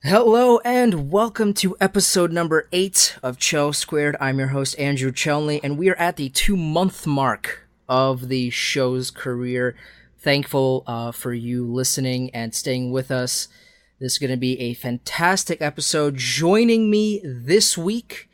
Hello and welcome to episode number 8 of Chel Squared. I'm your host Andrew Chelney, and we are at the 2-month mark of the show's career. Thankful for you listening and staying with us. This is going to be a fantastic episode. Joining me this week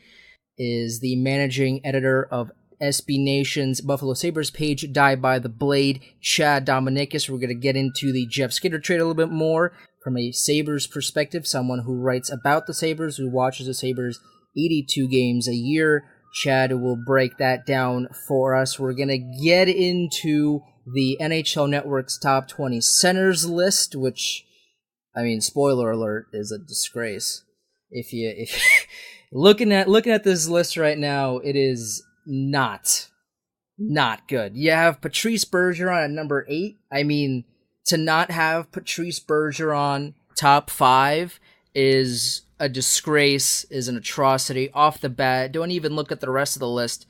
is the managing editor of SB Nation's Buffalo Sabres page, Die by the Blade, Chel DeDominicis. We're going to get into the Jeff Skinner trade a little bit more from a Sabres perspective, someone who writes about the Sabres, who watches the Sabres 82 games a year. Chad will break that down for us. We're going to get into the NHL Network's top 20 centers list, which, I mean, spoiler alert, is a disgrace. If looking at this list right now, it is not good. You have Patrice Bergeron at number 8. I mean, to not have Patrice Bergeron top 5 is a disgrace, is an atrocity off the bat. Don't even look at the rest of the list.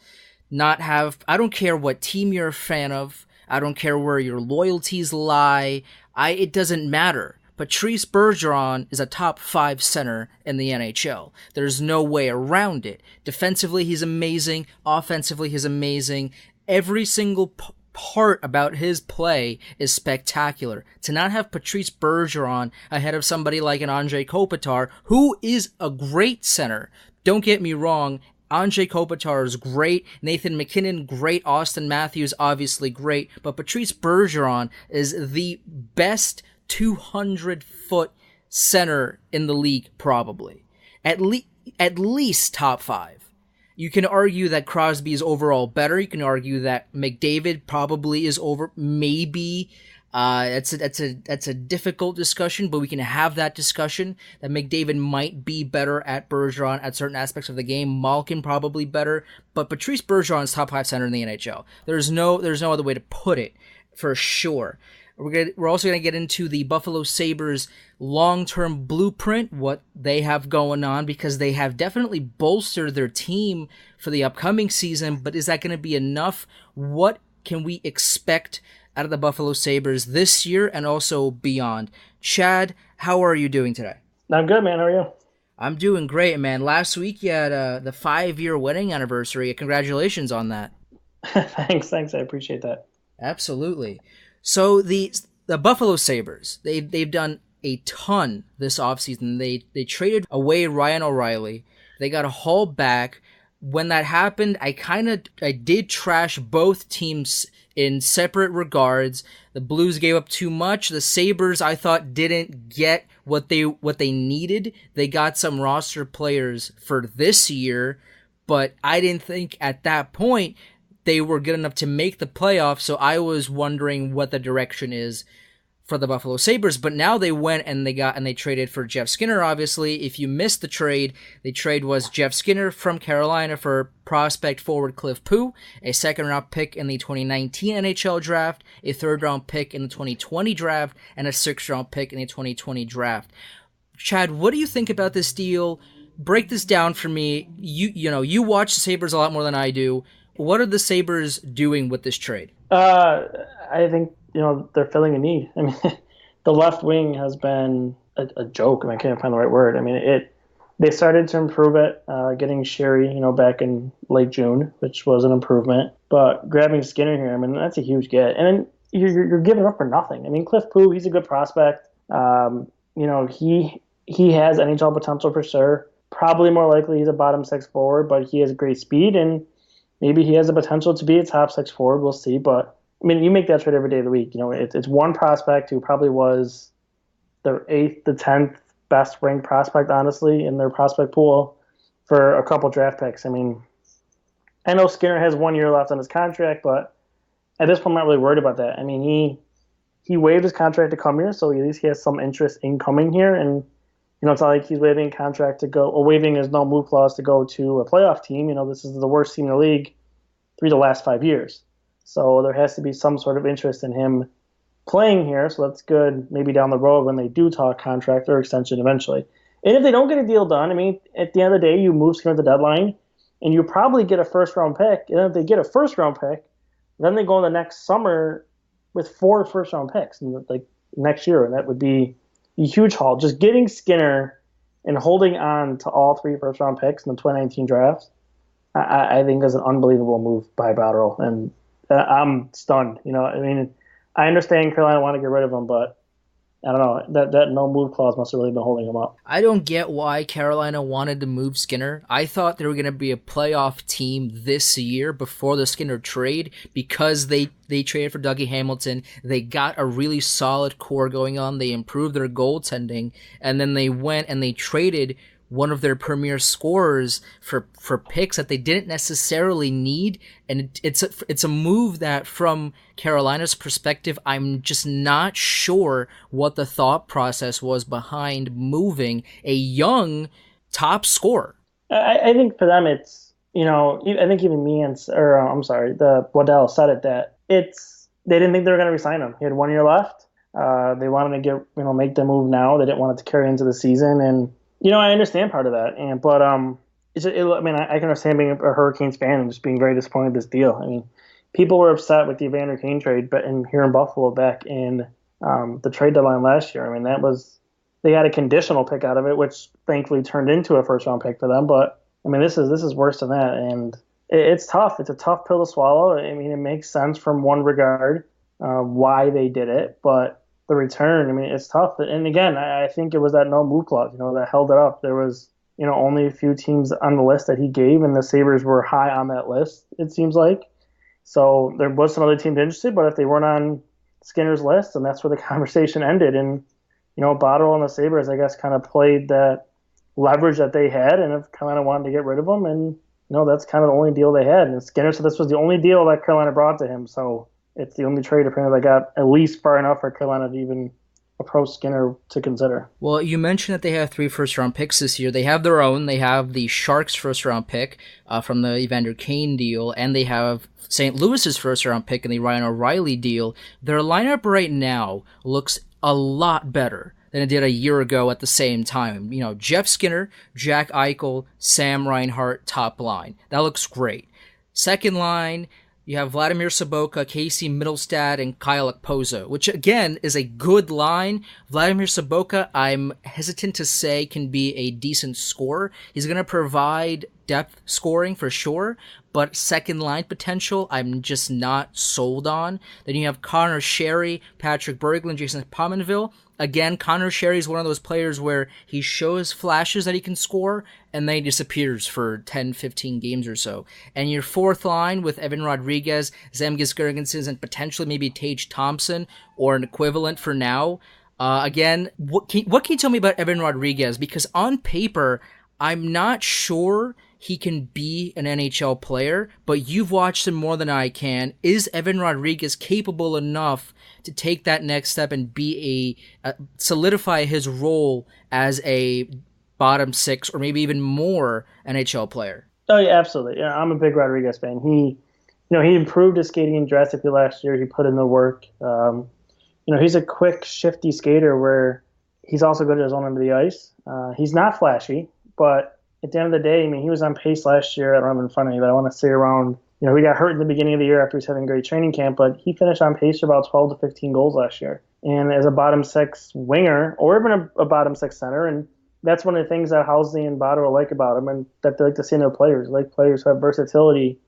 I don't care what team you're a fan of. I don't care where your loyalties lie. It doesn't matter. Patrice Bergeron is a top 5 center in the NHL. There's no way around it. Defensively, he's amazing. Offensively, he's amazing. Every single part about his play is spectacular. To not have Patrice Bergeron ahead of somebody like an Anze Kopitar, who is a great center. Don't get me wrong, Anze Kopitar is great, Nathan MacKinnon great, Austin Matthews obviously great, but Patrice Bergeron is the best 200-foot center in the league, probably. At least top 5. You can argue that Crosby is overall better. You can argue that McDavid probably is over. Maybe that's a difficult discussion, but we can have that discussion. That McDavid might be better at Bergeron at certain aspects of the game. Malkin probably better, but Patrice Bergeron is top 5 center in the NHL. There's no other way to put it for sure. We're also going to get into the Buffalo Sabres long-term blueprint, what they have going on, because they have definitely bolstered their team for the upcoming season, but is that going to be enough? What can we expect out of the Buffalo Sabres this year and also beyond? Chad, how are you doing today? I'm good, man. How are you? I'm doing great, man. Last week you had the 5-year wedding anniversary. Congratulations on that. Thanks. I appreciate that. Absolutely. So the Buffalo Sabres, they've done a ton this offseason. They traded away Ryan O'Reilly. They got a haul back. When that happened, I did trash both teams in separate regards. The Blues gave up too much. The Sabres, I thought, didn't get what they needed. They got some roster players for this year, but I didn't think at that point they were good enough to make the playoffs, so I was wondering what the direction is for the Buffalo Sabres. But now they went and they traded for Jeff Skinner, obviously. If you missed the trade was Jeff Skinner from Carolina for prospect forward Cliff Pugh, a second-round pick in the 2019 NHL draft, a third-round pick in the 2020 draft, and a sixth-round pick in the 2020 draft. Chad, what do you think about this deal? Break this down for me. You watch the Sabres a lot more than I do. What are the Sabres doing with this trade? I think, they're filling a need. I mean, the left wing has been a joke. I mean, I can't find the right word. I mean, they started to improve it, getting Sherry, back in late June, which was an improvement. But grabbing Skinner here, I mean, that's a huge get. And then you're giving up for nothing. I mean, Cliff Pugh, he's a good prospect. He has NHL potential for sure. Probably more likely he's a bottom 6 forward, but he has great speed, and maybe he has the potential to be a top 6 forward. We'll see. But, I mean, you make that trade every day of the week. It's one prospect who probably was their 8th to 10th best ranked prospect, honestly, in their prospect pool for a couple draft picks. I mean, I know Skinner has 1 year left on his contract, but at this point, I'm not really worried about that. I mean, he waived his contract to come here, so at least he has some interest in coming here. And, it's not like he's waiving a contract to go, or waiving his no move clause to go to a playoff team. This is the worst team in the league 3 of the last 5 years. So there has to be some sort of interest in him playing here. So that's good maybe down the road when they do talk contract or extension eventually. And if they don't get a deal done, I mean, at the end of the day, you move Skinner at the deadline and you probably get a first-round pick. And if they get a first-round pick, then they go in the next summer with 4 first-round picks next year. And that would be a huge haul. Just getting Skinner and holding on to all 3 first-round picks in the 2019 draft, I think is an unbelievable move by Botterill, and I'm stunned. I mean, I understand Carolina want to get rid of him, but I don't know. That no move clause must have really been holding him up. I don't get why Carolina wanted to move Skinner. I thought they were going to be a playoff team this year before the Skinner trade because they traded for Dougie Hamilton. They got a really solid core going on. They improved their goaltending, and then they went and they traded one of their premier scorers for picks that they didn't necessarily need, and it's a move that, from Carolina's perspective, I'm just not sure what the thought process was behind moving a young top scorer. I think for them, it's I think even me the Waddell said it, that they didn't think they were going to resign him. He had 1 year left. They wanted to make the move now. They didn't want it to carry into the season, and I understand part of that, but I can understand being a Hurricanes fan and just being very disappointed in this deal. I mean, people were upset with the Evander Kane trade, but here in Buffalo back in the trade deadline last year, I mean, they had a conditional pick out of it, which thankfully turned into a first round pick for them. But I mean, this is worse than that, and it's tough. It's a tough pill to swallow. I mean, it makes sense from one regard why they did it, but the return, I mean, it's tough. And again, I think it was that no move clause, that held it up. There was, only a few teams on the list that he gave, and the Sabres were high on that list, it seems like. So there was some other teams interested, but if they weren't on Skinner's list, and that's where the conversation ended. And, Botterill and the Sabres, I guess, kind of played that leverage that they had and have kind of wanted to get rid of him. And, that's kind of the only deal they had. And Skinner said this was the only deal that Carolina brought to him. So it's the only trade apparently that got at least far enough for Carolina to even approach Skinner to consider. Well, you mentioned that they have 3 first-round picks this year. They have their own. They have the Sharks' first-round pick from the Evander Kane deal, and they have St. Louis's first-round pick in the Ryan O'Reilly deal. Their lineup right now looks a lot better than it did a year ago at the same time. Jeff Skinner, Jack Eichel, Sam Reinhart, top line. That looks great. Second line, you have Vladimir Sobotka, Casey Middlestad, and Kyle Okposo, which again is a good line. Vladimir Sobotka, I'm hesitant to say, can be a decent scorer. He's going to provide depth scoring for sure, but second line potential, I'm just not sold on. Then you have Connor Sherry, Patrick Berglund, Jason Pominville. Again, Connor Sherry is one of those players where he shows flashes that he can score, and then he disappears for 10, 15 games or so. And your fourth line with Evan Rodriguez, Zemgus Girgensons, and potentially maybe Tage Thompson, or an equivalent for now. Again, what can you tell me about Evan Rodriguez? Because on paper, I'm not sure he can be an NHL player, but you've watched him more than I can. Is Evan Rodriguez capable enough to take that next step and be solidify his role as a bottom 6 or maybe even more NHL player? Oh yeah, absolutely. Yeah, I'm a big Rodriguez fan. He improved his skating drastically last year. He put in the work. He's a quick, shifty skater where he's also good at his own end of the ice. He's not flashy, but at the end of the day, I mean, he was on pace last year. I don't have it in front of me, but I want to say around, he got hurt in the beginning of the year after he was having a great training camp, but he finished on pace for about 12 to 15 goals last year. And as a bottom 6 winger, or even a bottom 6 center, and that's one of the things that Housley and Botterill like about him, and that they like to see in their players. Like players who have versatility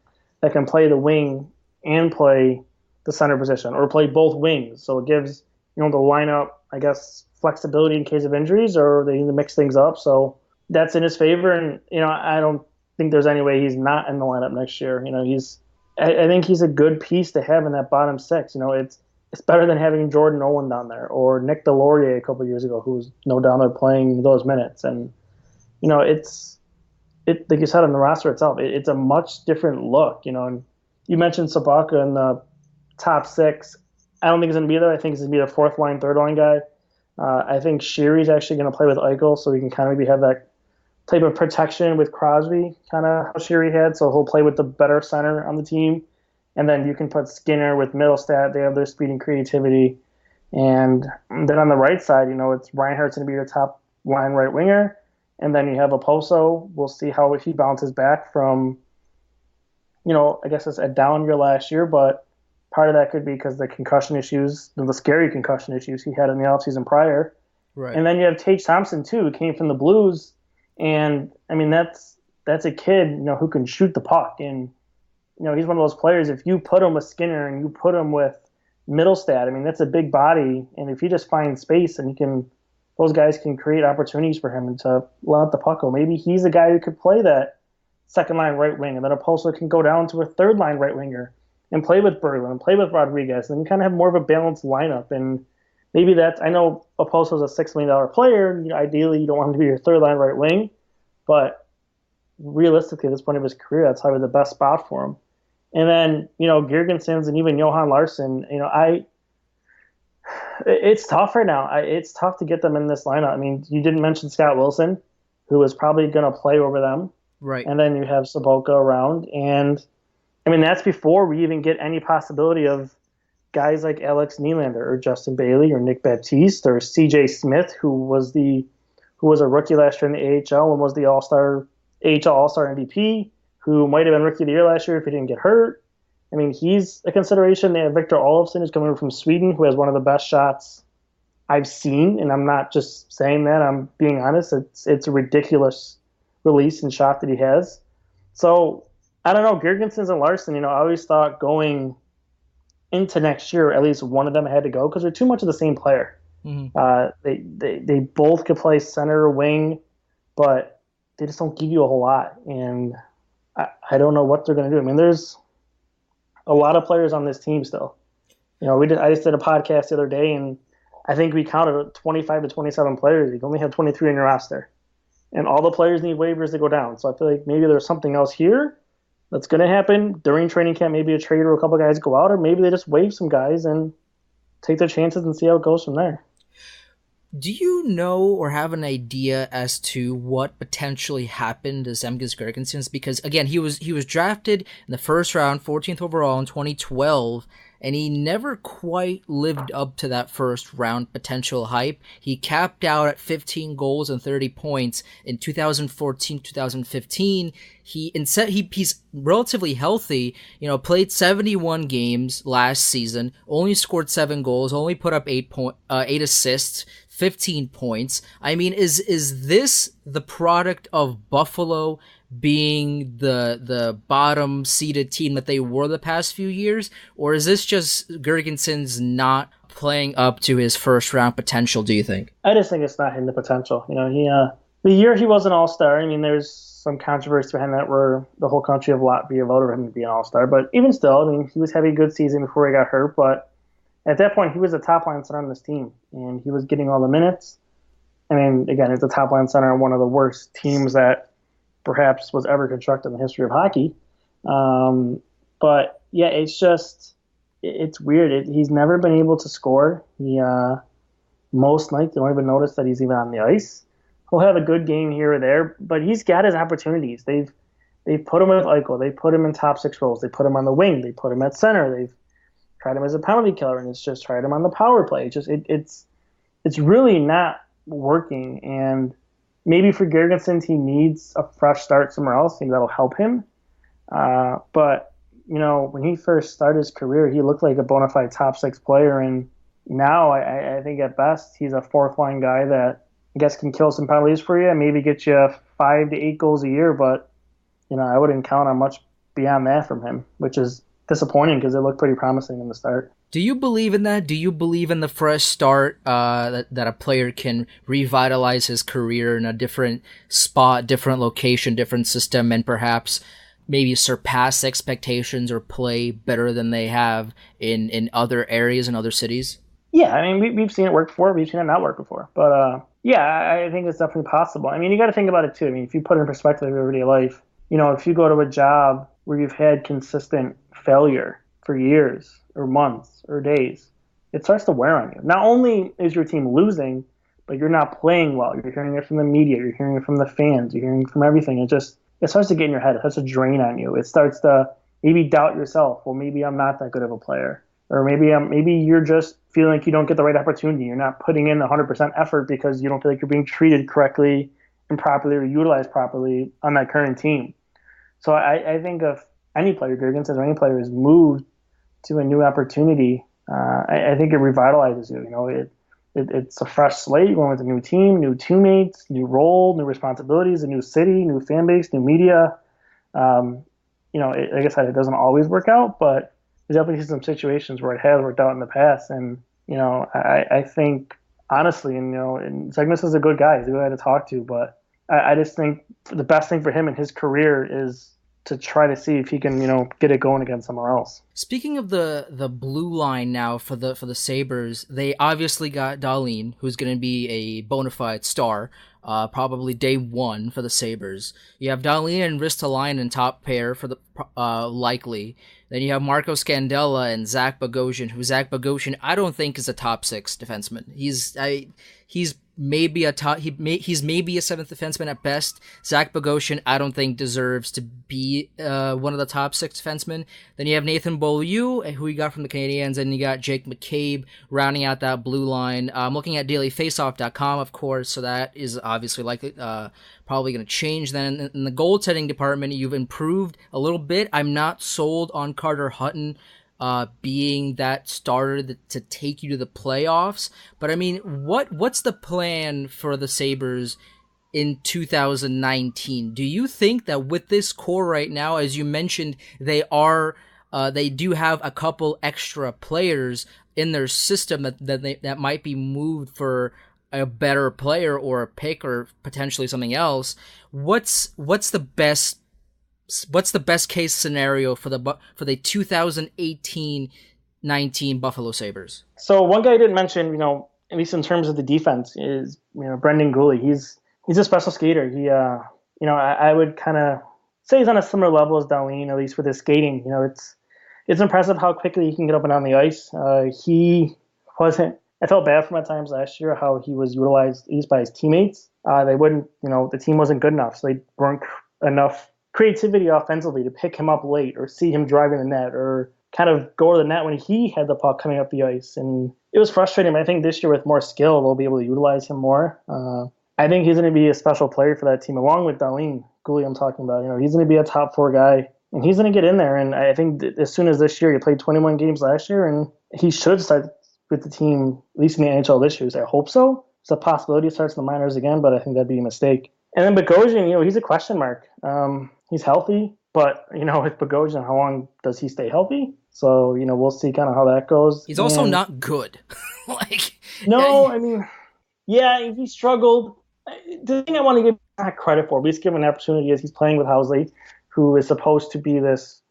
that can play the wing and play the center position, or play both wings. So it gives, the lineup, I guess, flexibility in case of injuries, or they need to mix things up. So that's in his favor, and I don't think there's any way he's not in the lineup next year. I think he's a good piece to have in that bottom 6. It's better than having Jordan Owen down there or Nick Delorier a couple of years ago, who was down there playing those minutes. And it's like you said on the roster itself, it's a much different look. And you mentioned Sobotka in the top 6. I don't think he's going to be there. I think he's going to be the fourth line, third line guy. I think Sheary's actually going to play with Eichel, so he can kind of maybe have that type of protection with Crosby, kind of how Sheary had. So he'll play with the better center on the team. And then you can put Skinner with Middlestat. They have their speed and creativity. And then on the right side, it's Reinhart's going to be your top line right winger. And then you have Okposo. We'll see how he bounces back from, I guess it's a down year last year, but part of that could be because the concussion issues, the scary concussion issues he had in the offseason prior. Right. And then you have Tage Thompson too, who came from the Blues, and I mean that's a kid, who can shoot the puck, and he's one of those players. If you put him with Skinner and you put him with Middlestat, I mean that's a big body, and if he just finds space and those guys can create opportunities for him and to let the puck go. Maybe he's a guy who could play that second line right wing, and then Oposo can go down to a third line right winger and play with Berglund and play with Rodriguez, and you kind of have more of a balanced lineup. And maybe I know Oposo's a $6 million player. Ideally, you don't want him to be your third line right wing, but realistically, at this point of his career, that's probably the best spot for him. And then, Girgensons and even Johan Larsson, it's tough right now. It's tough to get them in this lineup. I mean, you didn't mention Scott Wilson, who is probably going to play over them. Right. And then you have Sobotka around. And, I mean, that's before we even get any possibility of guys like Alex Nylander or Justin Bailey or Nick Baptiste or C.J. Smith, who was a rookie last year in the AHL and was the AHL All-Star MVP, who might have been Rookie of the Year last year if he didn't get hurt. I mean, he's a consideration. They have Victor Olofsson, who's coming from Sweden, who has one of the best shots I've seen, and I'm not just saying that. I'm being honest. It's a ridiculous release and shot that he has. So, I don't know. Girgensons and Larsson, I always thought going into next year, at least one of them had to go because they're too much of the same player. Mm-hmm. They both could play center or wing, but they just don't give you a whole lot. And I don't know what they're going to do. I mean, there's a lot of players on this team still. I just did a podcast the other day, and I think we counted 25 to 27 players. You only have 23 in your roster. And all the players need waivers to go down. So I feel like maybe there's something else here that's going to happen during training camp. Maybe a trade or a couple guys go out, or maybe they just waive some guys and take their chances and see how it goes from there. Do you know or have an idea as to what potentially happened to Zemgus Girgensons? Because again, he was drafted in the first round, 14th overall in 2012, and he never quite lived up to that first round potential hype. He capped out at 15 goals and 30 points in 2014-2015. He's relatively healthy, played 71 games last season, only scored 7 goals, only put up 8 assists, 15 points. I mean, is this the product of Buffalo being the bottom seeded team that they were the past few years, or is this just Girgensons not playing up to his first round potential, do you think? I just think it's not hitting the potential. The year he was an all-star, I mean, there's some controversy behind that where the whole country of Latvia voted for him to be an all-star, but even still, I mean, he was having a good season before he got hurt, but at that point, he was a top-line center on this team, and he was getting all the minutes. I mean, again, it's a top-line center on one of the worst teams that perhaps was ever constructed in the history of hockey. But, yeah, it's weird. He's never been able to score. Most nights, you don't even notice that he's even on the ice. He'll have a good game here or there, but he's got his opportunities. They've put him with Eichel. They put him in top six roles. They put him on the wing. They put him at center. They've tried him as a penalty killer, and it's just tried him on the power play. It's really not working. And maybe for Girgensons, he needs a fresh start somewhere else. Maybe that'll help him. But when he first started his career, he looked like a bona fide top six player, and now I think at best he's a fourth line guy that I guess can kill some penalties for you and maybe get you 5 to 8 goals a year. But I wouldn't count on much beyond that from him, which is disappointing because it looked pretty promising in the start. Do you believe in that? Do you believe in the fresh start, that a player can revitalize his career in a different spot, different location, different system, and perhaps maybe surpass expectations or play better than they have in other areas and other cities? Yeah, I mean, we've seen it work before. We've seen it not work before. But, yeah, I think it's definitely possible. I mean, you got to think about it, too. I mean, if you put it in perspective of everyday life, if you go to a job where you've had consistent failure for years or months or days, it starts to wear on you. Not only is your team losing, but you're not playing well. You're hearing it from the media. You're hearing it from the fans. You're hearing it from everything. It starts to get in your head. It starts to drain on you. It starts to maybe doubt yourself. Well, maybe I'm not that good of a player. Or maybe you're just feeling like you don't get the right opportunity. You're not putting in 100% effort because you don't feel like you're being treated correctly and properly or utilized properly on that current team. So I think if any player, Girgensons or any player, is moved to a new opportunity, I think it revitalizes you. It's a fresh slate, going with a new team, new teammates, new role, new responsibilities, a new city, new fan base, new media. Um, like I said, it doesn't always work out, but there's definitely some situations where it has worked out in the past. And, I think honestly, and Zegnas is a good guy. He's a good guy to talk to, but I just think the best thing for him in his career is to try to see if he can, get it going again somewhere else. Speaking of the blue line now for the Sabres, they obviously got Dahlin, who's going to be a bona fide star, probably day one for the Sabres. You have Dahlin and Ristolainen top pair for the likely. Then you have Marco Scandella and Zach Bogosian, who Zach Bogosian I don't think is a top six defenseman. He's maybe he's maybe a seventh defenseman at best. Zach Bogosian I don't think deserves to be one of the top six defensemen. Then you have Nathan Beaulieu, who you got from the Canadiens, and you got Jake McCabe rounding out that blue line. I'm looking at dailyfaceoff.com, of course, so that is obviously likely probably going to change. Then in the goaltending department, you've improved a little bit. I'm not sold on Carter Hutton being that starter to take you to the playoffs. But I mean, what's the plan for the Sabres in 2019? Do you think that with this core right now, as you mentioned, they do have a couple extra players in their system that might be moved for a better player or a pick or potentially something else? What's the best case scenario for the 2018-19 Buffalo Sabres? So one guy I didn't mention, at least in terms of the defense, is Brendan Gooley. He's a special skater. He I would kind of say he's on a similar level as Dahlin, at least with his skating. It's impressive how quickly he can get up and down the ice. He wasn't. I felt bad for him at times last year how he was utilized at least by his teammates. They wouldn't, the team wasn't good enough, so they weren't enough creativity offensively to pick him up late or see him driving the net or kind of go to the net when he had the puck coming up the ice. And it was frustrating. But I think this year with more skill, they'll be able to utilize him more. I think he's going to be a special player for that team, along with Dahlin Gooley I'm talking about. He's going to be a top four guy, and he's going to get in there. And I think as soon as this year, he played 21 games last year, and he should start with the team, at least in the NHL this year. I hope so. It's a possibility he starts in the minors again, but I think that'd be a mistake. And then Bogosian, he's a question mark. He's healthy, but, with Bogosian, how long does he stay healthy? So, we'll see kind of how that goes. He's also not good. No, I mean, yeah, he struggled. The thing I want to give him credit for, at least give him an opportunity, is he's playing with Housley, who is supposed to be this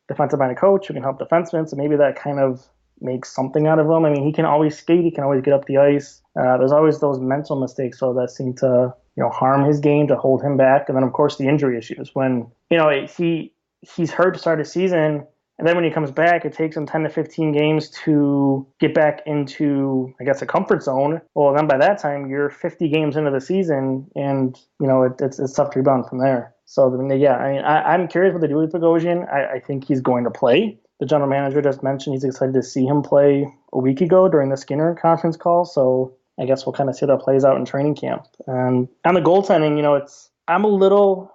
defensive-minded coach who can help defensemen, so maybe that kind of makes something out of him. I mean, he can always skate, he can always get up the ice. There's always those mental mistakes, so that seem to harm his game, to hold him back. And then, of course, the injury issues. When, he's hurt to start a season, and then when he comes back, it takes him 10 to 15 games to get back into, I guess, a comfort zone. Well, then by that time, you're 50 games into the season, and, it's tough to rebound from there. So, I'm curious what they do with Bogosian. I think he's going to play. The general manager just mentioned he's excited to see him play a week ago during the Skinner conference call. So I guess we'll kind of see how that plays out in training camp. And on the goaltending, I'm a little,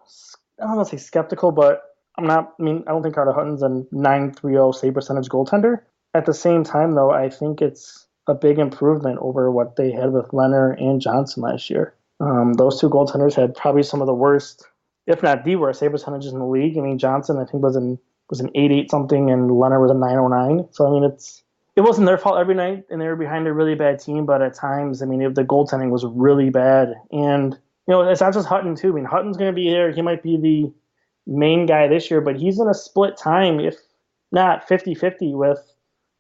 I don't want to say skeptical, but I don't think Carter Hutton's a .930 save percentage goaltender. At the same time, though, I think it's a big improvement over what they had with Leonard and Johnson last year. Those two goaltenders had probably some of the worst, if not the worst, save percentages in the league. I mean, Johnson, I think, was an 8.8 something, and Leonard was a 9.09. So, I mean, it wasn't their fault every night, and they were behind a really bad team, but at times, I mean, if the goaltending was really bad. And, it's not just Hutton, too. I mean, Hutton's going to be here. He might be the main guy this year, but he's in a split time, if not 50-50, with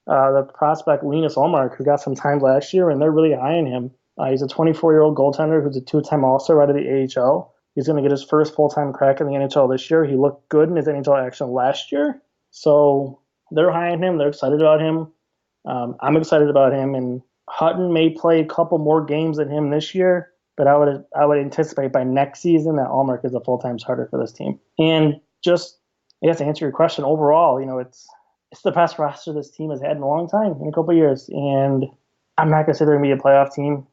the prospect Linus Ullmark, who got some time last year, and they're really high on him. He's a 24-year-old goaltender who's a two-time All-Star out of the AHL. He's going to get his first full-time crack in the NHL this year. He looked good in his NHL action last year. So they're high on him. They're excited about him. I'm excited about him. And Hutton may play a couple more games than him this year, but I would anticipate by next season that Ullmark is a full-time starter for this team. And just, I guess to answer your question, overall, it's the best roster this team has had in a long time, in a couple of years. And I'm not going to say they're going to be a playoff team.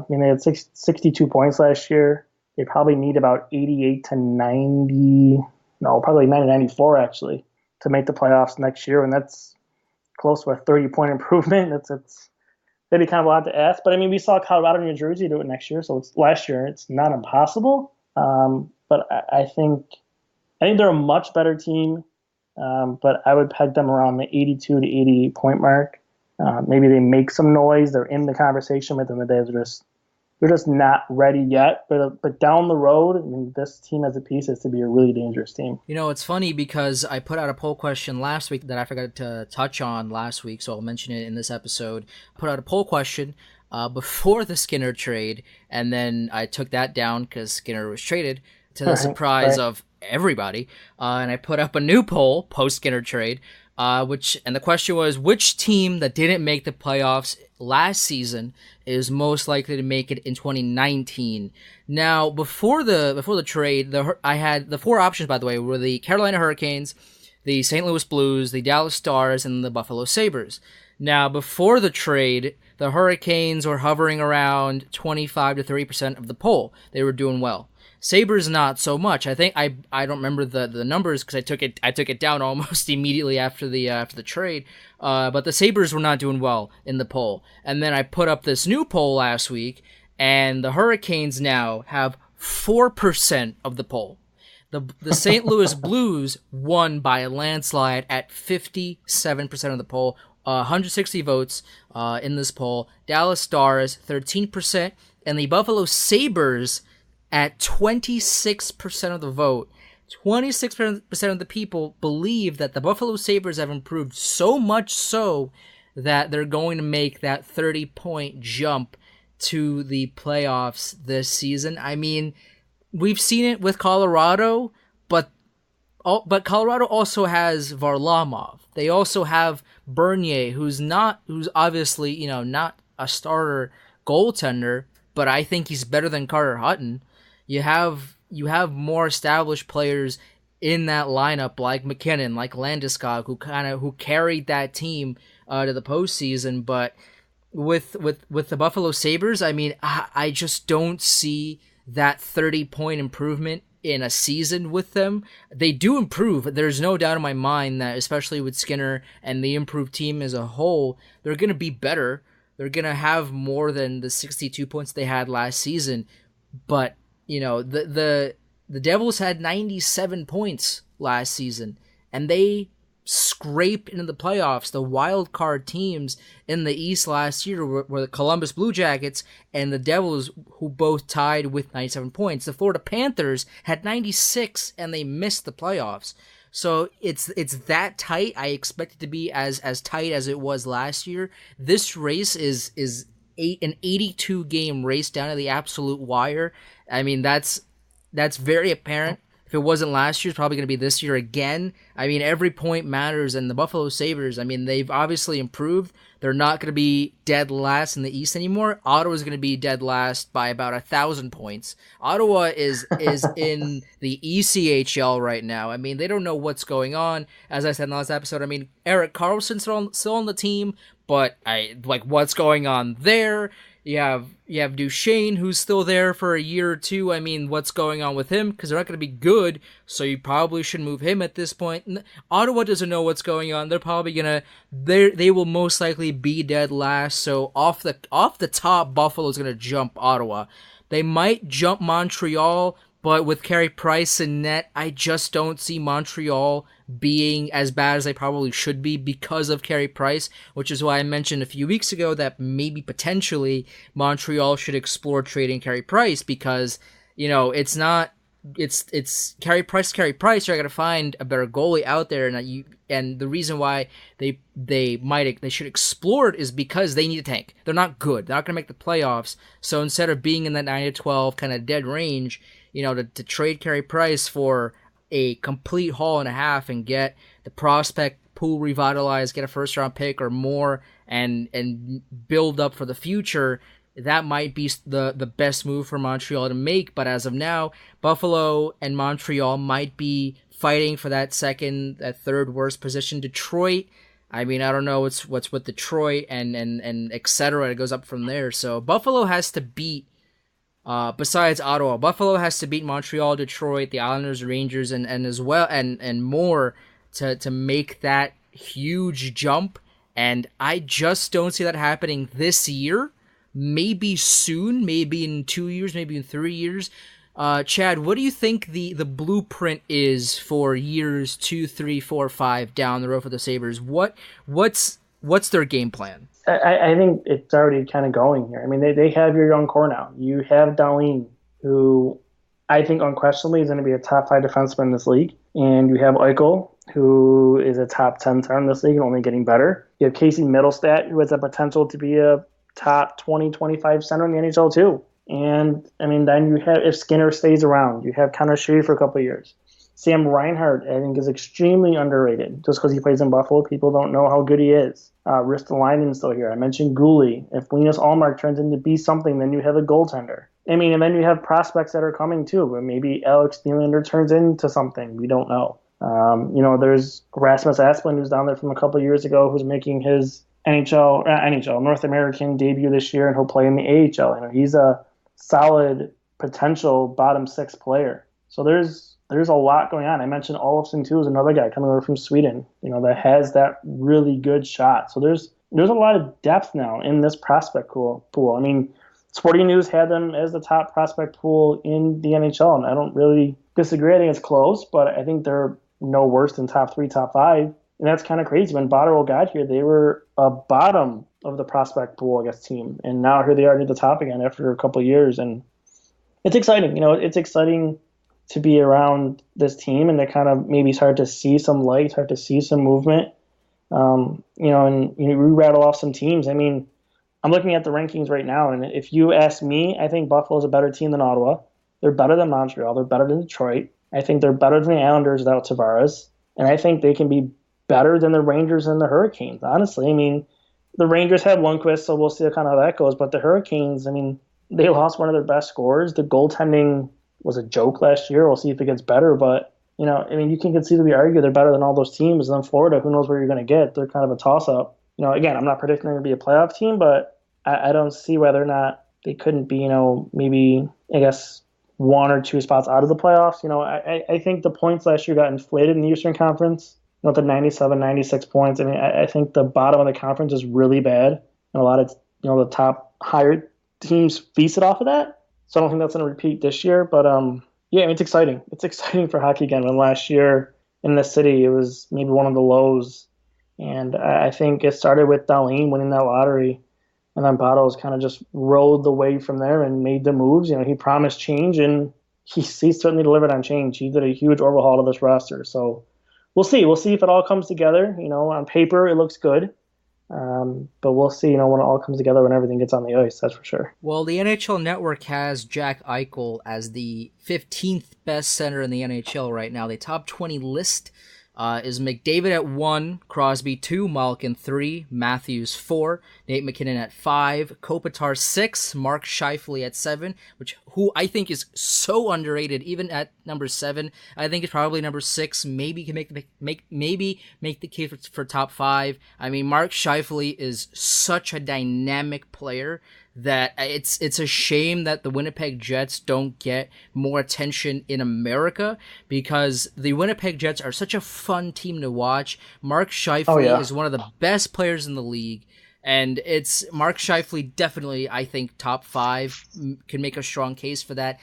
They had 62 points last year. They probably need about 88 to 90, probably 90 to 94 actually, to make the playoffs next year. And that's close to a 30-point improvement. that'd be kind of a lot to ask. But I mean, we saw Colorado and New Jersey do it next year, so it's last year. It's not impossible. But I think they're a much better team. But I would peg them around the 82 to 88 point mark. Maybe they make some noise. They're in the conversation, but then they're just not ready yet. But down the road, I mean, this team as a piece is to be a really dangerous team. You know, it's funny because I put out a poll question last week that I forgot to touch on last week, so I'll mention it in this episode. I put out a poll question before the Skinner trade, and then I took that down because Skinner was traded to the surprise of everybody. And I put up a new poll post Skinner trade, and the question was, which team that didn't make the playoffs last season is most likely to make it in 2019? Now, before the trade, I had the four options, by the way, were the Carolina Hurricanes, the St. Louis Blues, the Dallas Stars, and the Buffalo Sabres. Now, before the trade, the Hurricanes were hovering around 25 to 30% of the poll. They were doing well. Sabres not so much. I think I don't remember the numbers because I took it down almost immediately after the trade. But the Sabres were not doing well in the poll. And then I put up this new poll last week, and the Hurricanes now have 4% of the poll. The St. Louis Blues won by a landslide at 57% of the poll, 160 votes in this poll. Dallas Stars 13%, and the Buffalo Sabres at 26% of the vote. 26% of the people believe that the Buffalo Sabres have improved so much so that they're going to make that 30-point jump to the playoffs this season. I mean, we've seen it with Colorado, but Colorado also has Varlamov. They also have Bernier, who's obviously, not a starter goaltender, but I think he's better than Carter Hutton. You have more established players in that lineup, like McKinnon, like Landeskog, who carried that team to the postseason. But with the Buffalo Sabres, I mean, I just don't see that 30-point improvement in a season with them. They do improve. There's no doubt in my mind that, especially with Skinner and the improved team as a whole, they're going to be better. They're going to have more than the 62 points they had last season. But the Devils had 97 points last season, and they scraped into the playoffs. The wild card teams in the East last year were the Columbus Blue Jackets and the Devils, who both tied with 97 points. The Florida Panthers had 96, and they missed the playoffs. So it's that tight. I expect it to be as tight as it was last year. This race is an 82 game race down to the absolute wire. I mean, that's very apparent. If it wasn't last year, it's probably going to be this year again. I mean, every point matters, and the Buffalo Sabres, I mean, they've obviously improved. They're not going to be dead last in the East anymore. Ottawa's going to be dead last by about 1,000 points. Ottawa is in the ECHL right now. I mean, they don't know what's going on. As I said in the last episode, I mean, Erik Karlsson's still on the team, but what's going on there? You have Duchesne, who's still there for a year or two. I mean, what's going on with him? Because they're not going to be good, so you probably should move him at this point. Ottawa doesn't know what's going on. They're probably they will most likely be dead last. So off the top, Buffalo's going to jump Ottawa. They might jump Montreal, but with Carey Price in net, I just don't see Montreal being as bad as they probably should be because of Carey Price, which is why I mentioned a few weeks ago that maybe potentially Montreal should explore trading Carey Price, because it's Carey Price. You're going to find a better goalie out there, and the reason why they should explore it is because they need a tank. They're not good. They're not going to make the playoffs. So instead of being in that 9 to 12 kind of dead range, to trade Carey Price for a complete haul and a half and get the prospect pool revitalized, get a first round pick or more, and build up for the future, that might be the best move for Montreal to make. But as of now, Buffalo and Montreal might be fighting for that third worst position. Detroit, I mean, I don't know what's with Detroit and et cetera. It goes up from there. So Buffalo has to beat, besides Ottawa, Buffalo has to beat Montreal, Detroit, the Islanders, Rangers, and as well and more to make that huge jump. And I just don't see that happening this year. Maybe soon, maybe in 2 years, maybe in 3 years. Chad, what do you think the blueprint is for years 2, 3, 4, 5 down the road for the Sabres? What's their game plan? I think it's already kind of going here. I mean, they have your young core now. You have Dahlin, who I think unquestionably is going to be a top 5 defenseman in this league. And you have Eichel, who is a top 10 center in this league and only getting better. You have Casey Middlestat, who has the potential to be a top 20, 25 center in the NHL too. And, I mean, then you have, if Skinner stays around, you have Connor Sheary for a couple of years. Sam Reinhart, I think, is extremely underrated. Just because he plays in Buffalo, people don't know how good he is. Ristolainen's still here. I mentioned Gooley. If Linus Allmark turns into be something, then you have a goaltender. I mean, and then you have prospects that are coming too. But maybe Alex Nylander turns into something. We don't know. There's Rasmus Asplund, who's down there from a couple of years ago, who's making his NHL North American debut this year, and he'll play in the AHL. He's a solid potential bottom 6 player. So there's a lot going on. I mentioned Olofsson too, is another guy coming over from Sweden, that has that really good shot. So there's a lot of depth now in this prospect pool. I mean, Sporting News had them as the top prospect pool in the NHL, and I don't really disagree. I think it's close, but I think they're no worse than top 3, top 5. And that's kind of crazy. When Botterill got here, they were a bottom of the prospect pool, I guess, team. And now here they are near the top again after a couple of years. And it's exciting. It's exciting to be around this team and to kind of maybe start to see some light, start to see some movement. And we rattle off some teams. I mean, I'm looking at the rankings right now, and if you ask me, I think Buffalo's a better team than Ottawa. They're better than Montreal. They're better than Detroit. I think they're better than the Islanders without Tavares. And I think they can be better than the Rangers and the Hurricanes, honestly. I mean, the Rangers had Lundqvist, so we'll see kind of how that goes. But the Hurricanes, I mean, they lost one of their best scorers. The goaltending was a joke last year. We'll see if it gets better. But, you can conceivably argue they're better than all those teams. And then Florida, who knows where you're going to get. They're kind of a toss-up. Again, I'm not predicting them to be a playoff team, but I don't see whether or not they couldn't be, maybe, I guess, 1 or 2 spots out of the playoffs. I think the points last year got inflated in the Eastern Conference. The 97, 96 points. I mean, I think the bottom of the conference is really bad. And a lot of, the top higher teams feasted off of that. So I don't think that's going to repeat this year. But, it's exciting. It's exciting for hockey again. When last year in the city, it was maybe one of the lows. And I think it started with Dahlin winning that lottery. And then Bottles kind of just rode the wave from there and made the moves. He promised change, and he certainly delivered on change. He did a huge overhaul of this roster. So we'll see. We'll see if it all comes together. On paper, it looks good. But we'll see, when it all comes together, when everything gets on the ice, that's for sure. Well, the NHL Network has Jack Eichel as the 15th best center in the NHL right now. The top 20 list is McDavid at 1, Crosby 2, Malkin 3, Matthews 4, Nate McKinnon at 5, Kopitar 6, Mark Scheifele at 7, who I think is so underrated, even at number 7. I think it's probably number 6. Maybe can make the case for top 5. I mean, Mark Scheifele is such a dynamic player that it's a shame that the Winnipeg Jets don't get more attention in America, because the Winnipeg Jets are such a fun team to watch. Mark Scheifele is one of the best players in the league, and it's Mark Scheifele definitely, I think, top 5, can make a strong case for that.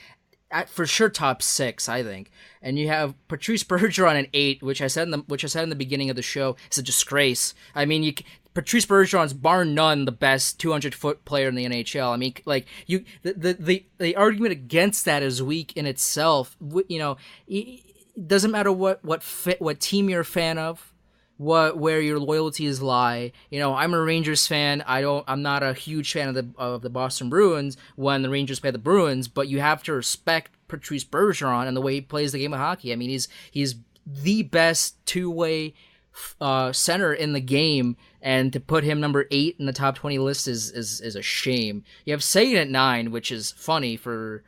For sure, top 6, I think. And you have Patrice Bergeron at 8, which I said in the beginning of the show is a disgrace. I mean, Patrice Bergeron's bar none the best 200-foot player in the NHL. I mean, like the argument against that is weak in itself. It doesn't matter what team you're a fan of, where your loyalties lie. I'm a Rangers fan. I'm not a huge fan of the Boston Bruins when the Rangers play the Bruins, but you have to respect Patrice Bergeron and the way he plays the game of hockey. I mean, he's the best two-way center in the game, and to put him number 8 in the top 20 list is a shame. You have Sagan at 9, which is funny for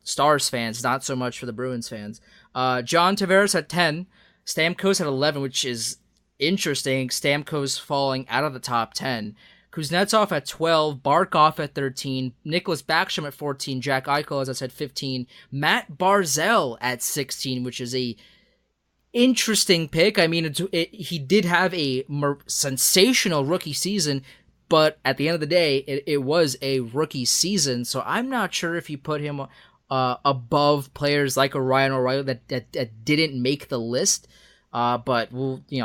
Stars fans, not so much for the Bruins fans. John Tavares at 10, Stamkos at 11, which is interesting. Stamkos falling out of the top 10. Kuznetsov at 12, Barkov at 13, Nicholas Backstrom at 14, Jack Eichel, as I said, 15, Matt Barzal at 16, which is a Interesting pick. I mean, he did have a sensational rookie season, but at the end of the day, it was a rookie season. So I'm not sure if you put him above players like a Ryan O'Reilly that didn't make the list. But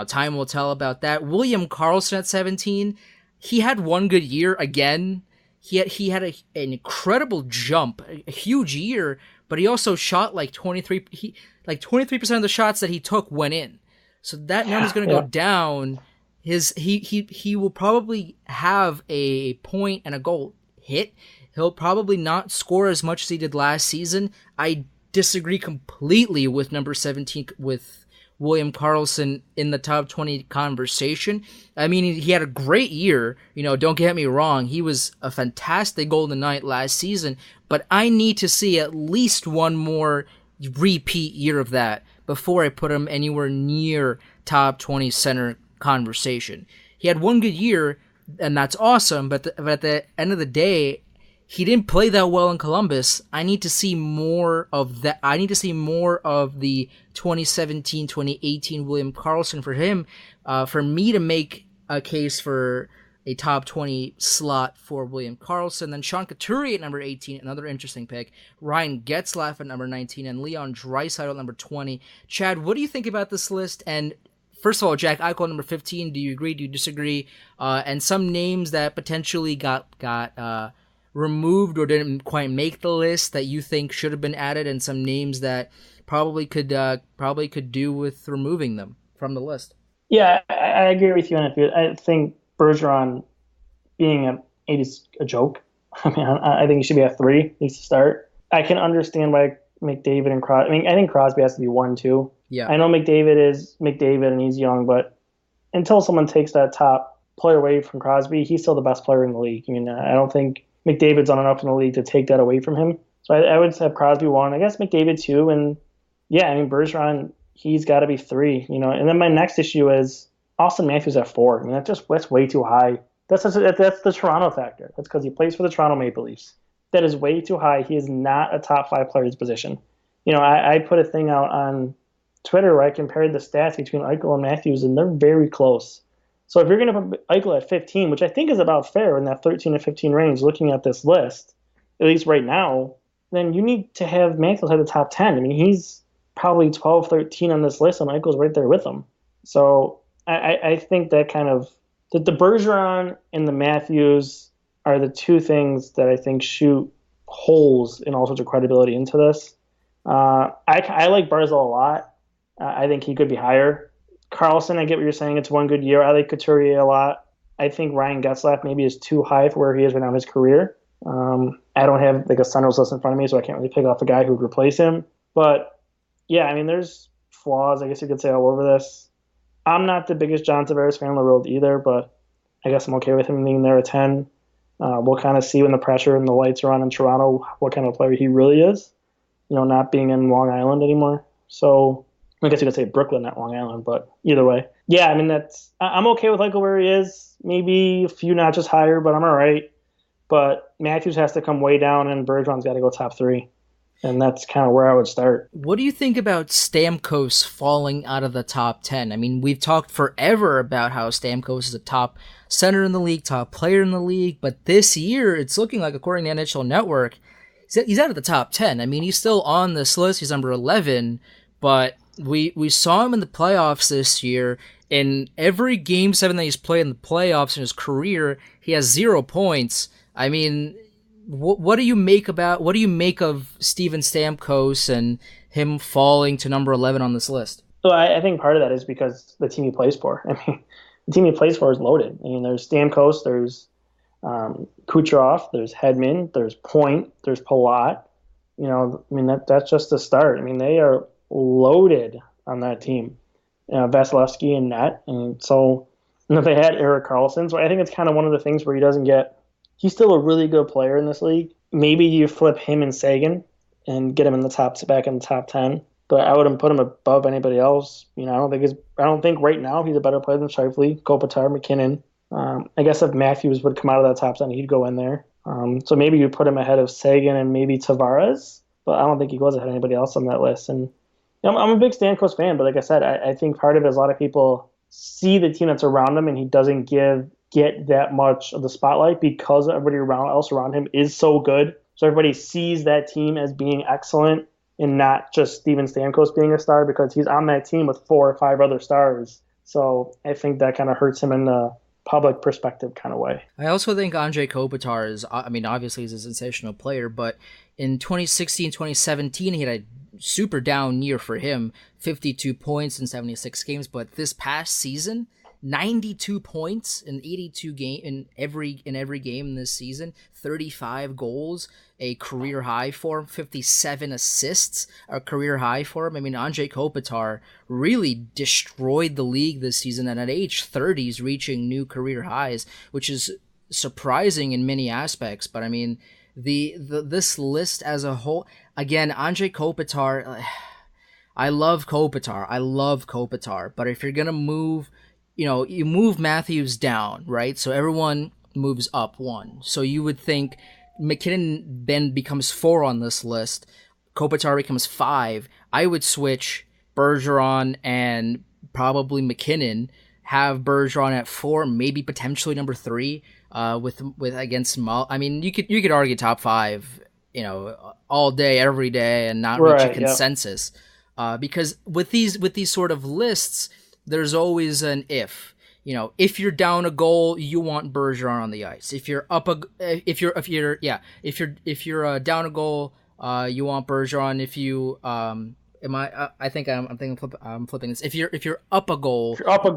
time will tell about that. William Karlsson at 17, he had one good year again. He had an incredible jump, a huge year, but he also shot like 23%. 23% of the shots that he took went in. So that number's going to go down. He will probably have a point and a goal hit. He'll probably not score as much as he did last season. I disagree completely with number 17 with William Karlsson in the top 20 conversation. I mean, he had a great year. Don't get me wrong. He was a fantastic Golden Knight last season, but I need to see at least one more repeat year of that before I put him anywhere near top 20 center conversation. He had one good year, and that's awesome, but at the end of the day, he didn't play that well in Columbus. I need to see more of that. I need to see more of the 2017-2018 William Karlsson for him, for me to make a case for a top 20 slot for William Karlsson. Then Sean Couturier at number 18, another interesting pick. Ryan Getzlaf at number 19, and Leon Draisaitl at number 20. Chad, what do you think about this list? And first of all, Jack Eichel at number 15, do you agree? Do you disagree? And some names that potentially got removed or didn't quite make the list that you think should have been added, and some names that probably could do with removing them from the list. Yeah, I agree with you on it. I think Bergeron being an 8 is a joke. I mean, I think he should be at 3. Needs to start. I can understand why McDavid and Crosby. I mean, I think Crosby has to be 1 too. Yeah. I know McDavid is McDavid and he's young, but until someone takes that top player away from Crosby, he's still the best player in the league. I mean, I don't think McDavid's done enough in the league to take that away from him. So I would have Crosby 1. I guess McDavid 2, and yeah, I mean Bergeron, he's got to be 3. And then my next issue is Austin Matthews at 4. I mean, that's way too high. That's the Toronto factor. That's because he plays for the Toronto Maple Leafs. That is way too high. He is not a top 5 player in his position. I put a thing out on Twitter where I compared the stats between Eichel and Matthews, and they're very close. So if you're going to put Eichel at 15, which I think is about fair in that 13 to 15 range, looking at this list, at least right now, then you need to have Matthews at the top 10. I mean, he's probably 12, 13 on this list, and Eichel's right there with him. So I think that kind of the Bergeron and the Matthews are the two things that I think shoot holes in all sorts of credibility into this. I like Barzal a lot. I think he could be higher. Karlsson, I get what you're saying. It's one good year. I like Couturier a lot. I think Ryan Getzlaf maybe is too high for where he is right now in his career. I don't have like a Centers list in front of me, so I can't really pick off a guy who would replace him. But yeah, I mean, there's flaws, I guess you could say, all over this. I'm not the biggest John Tavares fan in the world either, but I guess I'm okay with him being there at 10. We'll kind of see when the pressure and the lights are on in Toronto what kind of player he really is, not being in Long Island anymore. So I guess you could say Brooklyn, not Long Island, but either way. Yeah, I mean, I'm okay with Eichel where he is. Maybe a few notches higher, but I'm all right. But Matthews has to come way down, and Bergeron's got to go top 3. And that's kind of where I would start. What do you think about Stamkos falling out of the top 10? I mean, we've talked forever about how Stamkos is a top center in the league, top player in the league, but this year it's looking like, according to NHL Network, he's out of the top 10. I mean, he's still on this list. He's number 11, but we saw him in the playoffs this year. In every Game 7 that he's played in the playoffs in his career, he has 0 points. I mean, what do you make of Steven Stamkos and him falling to number 11 on this list? So I think part of that is because the team he plays for. I mean, the team he plays for is loaded. I mean, there's Stamkos, there's Kucherov, there's Hedman, there's Point, there's Palat. That's just the start. I mean, they are loaded on that team. Vasilevsky and net. And so they had Erik Karlsson. So I think it's kind of one of the things where he doesn't get. He's still a really good player in this league. Maybe you flip him and Sagan and get him back in the top 10. But I wouldn't put him above anybody else. I don't think right now he's a better player than Scheifele, Kopitar, McKinnon. I guess if Matthews would come out of that top 10, he'd go in there. So maybe you put him ahead of Sagan and maybe Tavares. But I don't think he goes ahead of anybody else on that list. And I'm a big Stamkos fan, but like I said, I think part of it is a lot of people see the team that's around him, and he doesn't get that much of the spotlight because everybody else around him is so good. So everybody sees that team as being excellent, and not just Steven Stamkos being a star because he's on that team with 4 or 5 other stars. So I think that kind of hurts him in the public perspective kind of way. I also think Andrei Kopitar is, I mean, obviously he's a sensational player, but in 2016, 2017, he had a super down year for him, 52 points in 76 games, but this past season, 92 points in 82 in every game this season, 35 goals, a career high for him, 57 assists, a career high for him. I mean, Andrei Kopitar really destroyed the league this season, and at age 30 is reaching new career highs, which is surprising in many aspects. But I mean, this list as a whole, again, Andrei Kopitar, I love Kopitar, but if you're gonna move, you move Matthews down, right? So everyone moves up one. So you would think McKinnon then becomes 4 on this list. Kopitar becomes 5. I would switch Bergeron and probably McKinnon, have Bergeron at 4, maybe potentially number 3, with against Mull. I mean, you could argue top 5, all day, every day, and not reach a consensus. Because with these sort of lists, there's always an if. If you're down a goal, you want Bergeron on the ice. If you're up if you're down a goal, you want Bergeron. If you I'm flipping this. If you're up a goal, you want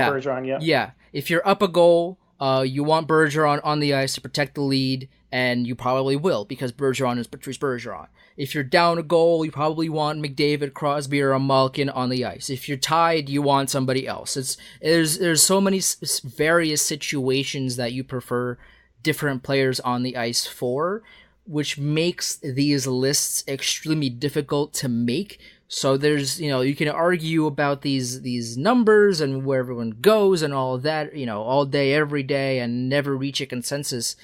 Bergeron. Yeah. Yeah. If you're up a goal, you want Bergeron on the ice to protect the lead, and you probably will because Bergeron is Patrice Bergeron. If you're down a goal, you probably want McDavid, Crosby, or Malkin on the ice. If you're tied, you want somebody else. There's so many various situations that you prefer different players on the ice for, which makes these lists extremely difficult to make. So there's, you can argue about these numbers and where everyone goes and all of that, all day, every day, and never reach a consensus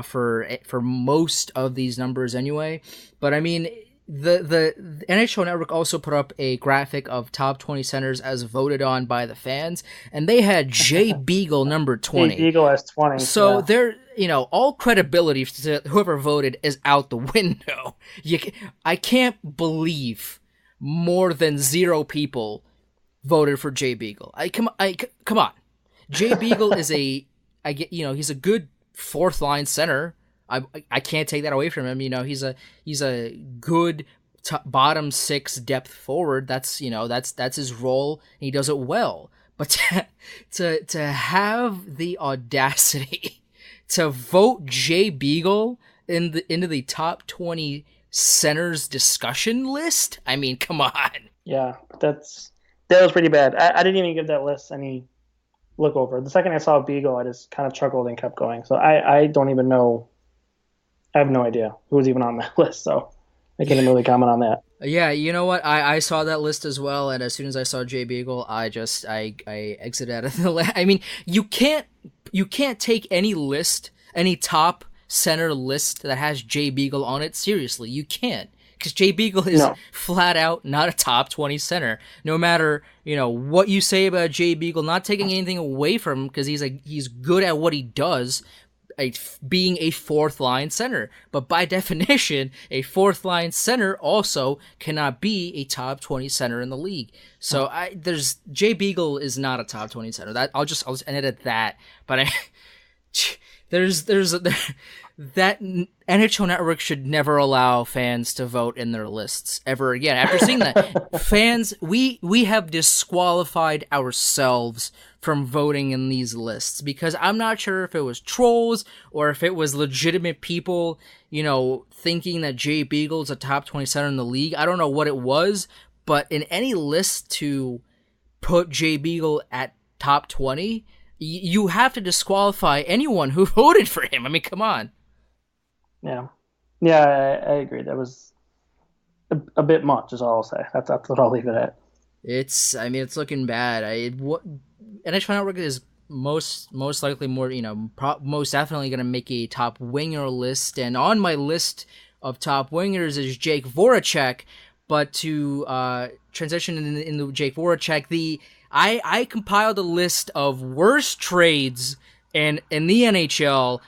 for most of these numbers anyway. But I mean, the NHL Network also put up a graphic of top 20 centers as voted on by the fans, and they had Jay Beagle number 20. Jay Beagle has 20. So they're, all credibility to whoever voted is out the window. I can't believe more than 0 people voted for Jay Beagle. Come on. Jay Beagle is he's a good 4th line center. I can't take that away from him. He's a good bottom 6 depth forward. That's his role. And he does it well. But to have the audacity to vote Jay Beagle into the top 20 centers discussion list, I mean, come on. Yeah, that was pretty bad. I didn't even give that list any look over. The second I saw Beagle, I just kind of chuckled and kept going. So I don't even know. I have no idea who was even on that list, so I can't really comment on that. Yeah, you know what? I saw that list as well, and as soon as I saw Jay Beagle, I exited out of the list. I mean, you can't take any list, any top center list that has Jay Beagle on it seriously. You can't, because Jay Beagle is flat out not a top 20 center. No matter what you say about Jay Beagle, not taking anything away from him, because he's good at what he does, being a 4th line center. But by definition, a 4th line center also cannot be a top 20 center in the league. So Jay Beagle is not a top 20 center. That I'll just end it at that. But that NHL Network should never allow fans to vote in their lists ever again. After seeing that, fans, we have disqualified ourselves from voting in these lists, because I'm not sure if it was trolls or if it was legitimate people, thinking that Jay Beagle's a top 20 center in the league. I don't know what it was, but in any list to put Jay Beagle at top 20, you have to disqualify anyone who voted for him. I mean, come on. Yeah, I agree. That was a bit much, is all I'll say. That's what I'll leave it at. It's looking bad. NHL Network is most likely most definitely going to make a top winger list, and on my list of top wingers is Jake Voracek, But to transition into Jake Voracek, I compiled a list of worst trades in the NHL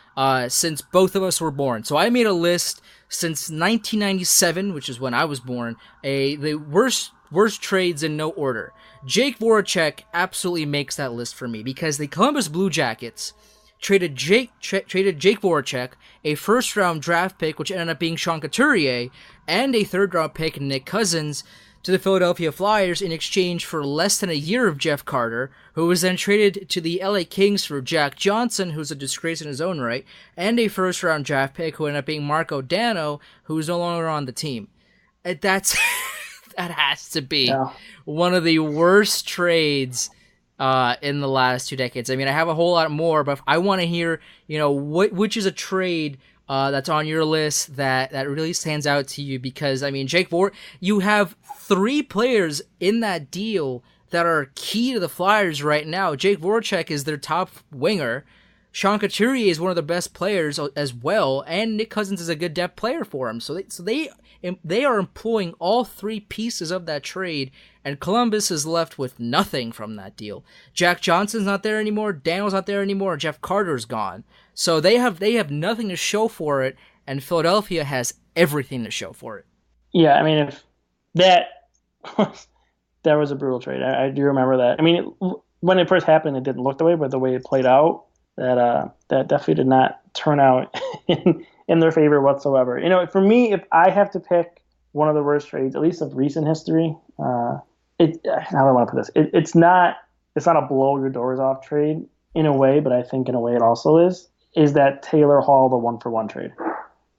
since both of us were born. So I made a list since 1997, which is when I was born, the worst trades in no order. Jake Voracek absolutely makes that list for me because the Columbus Blue Jackets traded Jake Voracek, a first-round draft pick, which ended up being Sean Couturier, and a third-round pick, Nick Cousins, to the Philadelphia Flyers in exchange for less than a year of Jeff Carter, who was then traded to the LA Kings for Jack Johnson, who's a disgrace in his own right, and a first-round draft pick who ended up being Marco Dano, who's no longer on the team. That has to be one of the worst trades in the last 2 decades. I mean, I have a whole lot more, but I want to hear, which is a trade that's on your list that really stands out to you, because, I mean, you have 3 players in that deal that are key to the Flyers right now. Jake Voracek is their top winger. Sean Couturier is one of the best players as well, and Nick Cousins is a good depth player for him. So they are employing all 3 pieces of that trade, and Columbus is left with nothing from that deal. Jack Johnson's not there anymore, Daniel's not there anymore, and Jeff Carter's gone. So they have nothing to show for it, and Philadelphia has everything to show for it. Yeah, I mean, if that was a brutal trade. I do remember that. I mean, when it first happened, it didn't look the way, but the way it played out, that definitely did not turn out in their favor whatsoever. For me, if I have to pick one of the worst trades, at least of recent history, how do I want to put this? It's not a blow your doors off trade in a way, but I think in a way it also is that Taylor Hall, the 1-for-1 trade.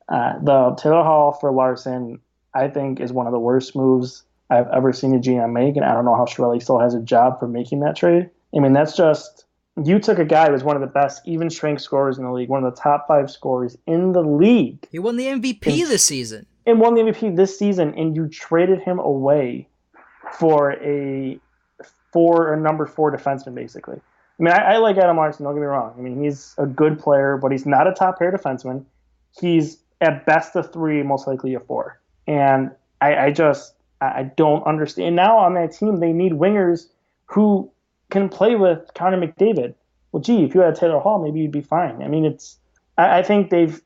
The Taylor Hall for Larson, I think, is one of the worst moves I've ever seen a GM make, and I don't know how Chiarelli still has a job for making that trade. I mean, that's just, you took a guy who was one of the best even strength scorers in the league, one of the top 5 scorers in the league. He won the MVP this season. And won the MVP this season, and you traded him away for a number 4 defenseman, basically. I mean, I like Adam Larson, don't get me wrong. I mean, he's a good player, but he's not a top-pair defenseman. He's at best a 3, most likely a 4. And I don't understand. Now on that team, they need wingers who can play with Connor McDavid. Well, gee, if you had Taylor Hall, maybe you'd be fine. I mean, I think they've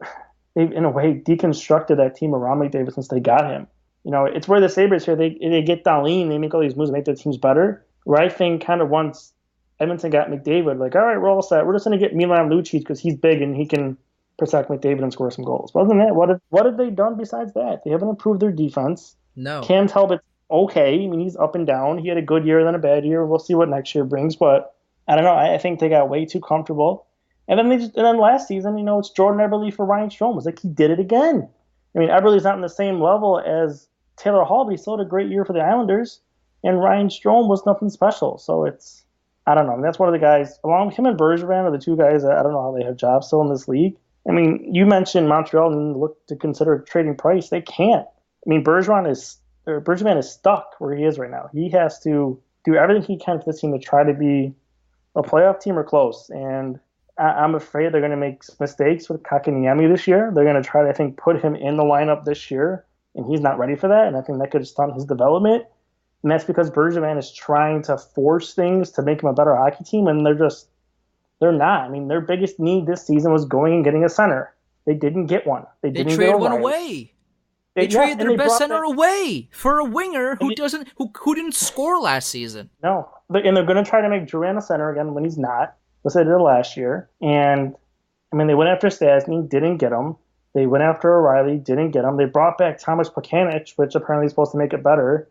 in a way deconstructed that team around McDavid since they got him. It's where the Sabres here, they get Dahlin, they make all these moves, make their teams better. Where I think kind of once Edmonton got McDavid, like, all right, we're all set. We're just going to get Milan Lucic because he's big and he can protect McDavid and score some goals. But other than that, what have they done besides that? They haven't improved their defense. No. Cam Talbot's okay. I mean, he's up and down. He had a good year, then a bad year. We'll see what next year brings. But I don't know. I think they got way too comfortable. And then last season, it's Jordan Eberle for Ryan Strome. It's like he did it again. I mean, Eberle's not on the same level as Taylor Hall, but he still had a great year for the Islanders. And Ryan Strome was nothing special. So I don't know. I mean, that's one of the guys, along with him and Bergevin, are the 2 guys that I don't know how they have jobs still in this league. I mean, you mentioned Montreal and look to consider trading Price. They can't. I mean, Bergevin is stuck where he is right now. He has to do everything he can for this team to try to be a playoff team or close. And I'm afraid they're going to make mistakes with Kakaniemi this year. They're going to try to, I think, put him in the lineup this year, and he's not ready for that. And I think that could stunt his development. And that's because Bergevin is trying to force things to make him a better hockey team, and they're not. I mean, their biggest need this season was going and getting a center. They didn't get one. They traded one away. They traded their best center away for a winger who didn't score last season. No, and they're going to try to make Duran a center again when he's not. That's what they did last year. And I mean, they went after Stastny, didn't get him. They went after O'Reilly, didn't get him. They brought back Thomas Plekanec, which apparently is supposed to make it better.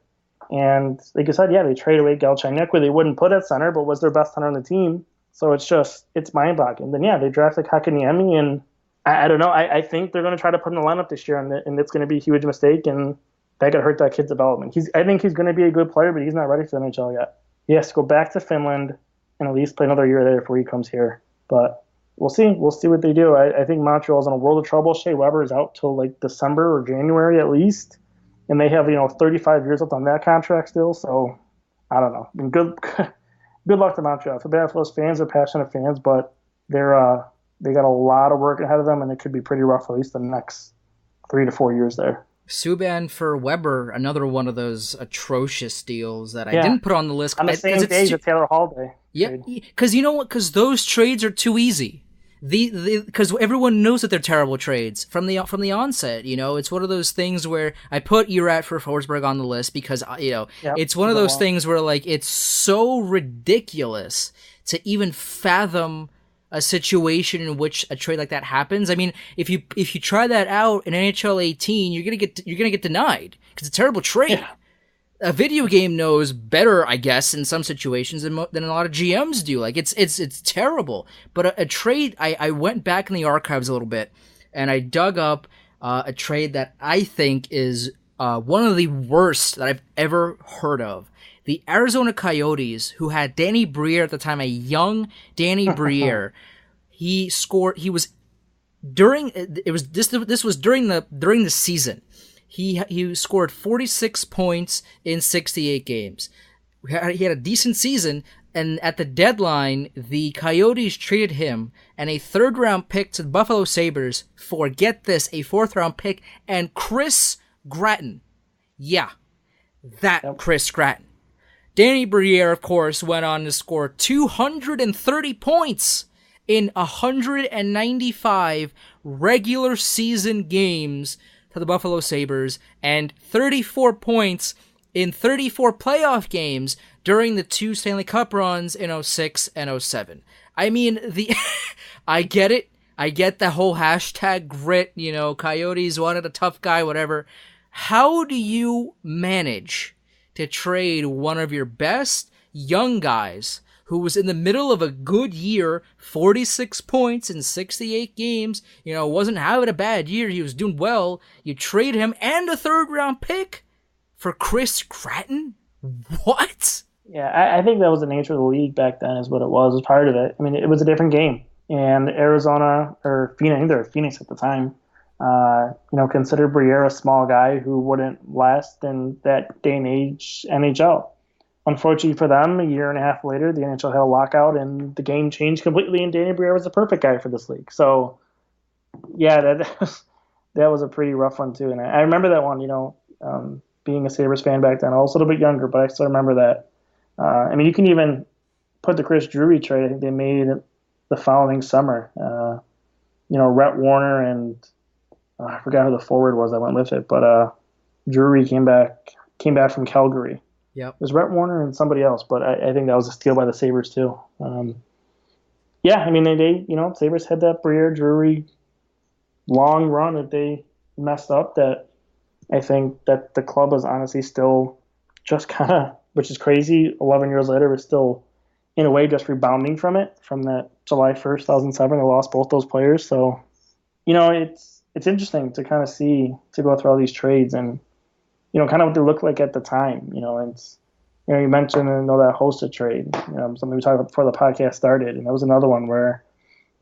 And like I said, they traded away Galchenyuk, where they wouldn't put at center, but was their best center on the team. So it's mind-boggling. Then, they drafted Kakaniemi, and I don't know. I think they're going to try to put him in the lineup this year, and it's going to be a huge mistake, and that could hurt that kid's development. I think he's going to be a good player, but he's not ready for the NHL yet. He has to go back to Finland and at least play another year there before he comes here. But we'll see. We'll see what they do. I think Montreal's in a world of trouble. Shea Weber is out till like December or January at least, and they have 35 years left on that contract still. So I don't know. I mean, good luck to Montreal. I feel bad for those fans. They're passionate fans, but they got a lot of work ahead of them, and it could be pretty rough at least the next 3 to 4 years there. Subban for Weber, another one of those atrocious deals that I didn't put on the list. On the same day as the Taylor Hall day. Yeah, because you know what? Because those trades are too easy. Because everyone knows that they're terrible trades from the onset. You know, it's one of those things where I put Urat for Forsberg on the list because it's one of those things where like it's so ridiculous to even fathom a situation in which a trade like that happens. I mean, if you try that out in NHL 18, you're gonna get denied because it's a terrible trade. Yeah. A video game knows better, I guess, in some situations than a lot of GMs do. Like it's terrible. But a trade, I went back in the archives a little bit and I dug up a trade that I think is one of the worst that I've ever heard of. The Arizona Coyotes, who had Danny Briere at the time, a young Danny Briere, this was during the season. He scored 46 points in 68 games. He had a decent season, and at the deadline, the Coyotes traded him and a third-round pick to the Buffalo Sabres for, get this, a fourth-round pick and Chris Gratton. Yeah, Chris Gratton. Danny Briere, of course, went on to score 230 points in 195 regular season games to the Buffalo Sabres and 34 points in 34 playoff games during the 2 Stanley Cup runs in 06 and 07. I mean, I get it. I get the whole hashtag grit, Coyotes wanted a tough guy, whatever. How do you manage to trade one of your best young guys who was in the middle of a good year, 46 points in 68 games, wasn't having a bad year, he was doing well, you trade him and a third-round pick for Chris Gratton? What? Yeah, I think that was the nature of the league back then is what it was part of it. I mean, it was a different game. And Arizona, or Phoenix at the time, considered Briere a small guy who wouldn't last in that day and age NHL. Unfortunately for them, a year and a half later, the NHL had a lockout and the game changed completely, and Danny Briere was the perfect guy for this league. So, yeah, that was a pretty rough one, too. And I remember that one, being a Sabres fan back then. I was a little bit younger, but I still remember that. I mean, you can even put the Chris Drury trade. I think they made it the following summer. Rhett Warner and I forgot who the forward was that went with it, but Drury came back from Calgary. Yep. It was Rhett Warner and somebody else, but I think that was a steal by the Sabres too. Yeah, I mean they Sabres had that Briere Drury long run that they messed up. That I think that the club is honestly still just kind of, which is crazy. 11 years later, we're still in a way just rebounding from it. From that July 1st, 2007, they lost both those players. So it's interesting to kind of see, to go through all these trades and kind of what they look like at the time. It's you mentioned that Hossa trade, something we talked about before the podcast started, and that was another one where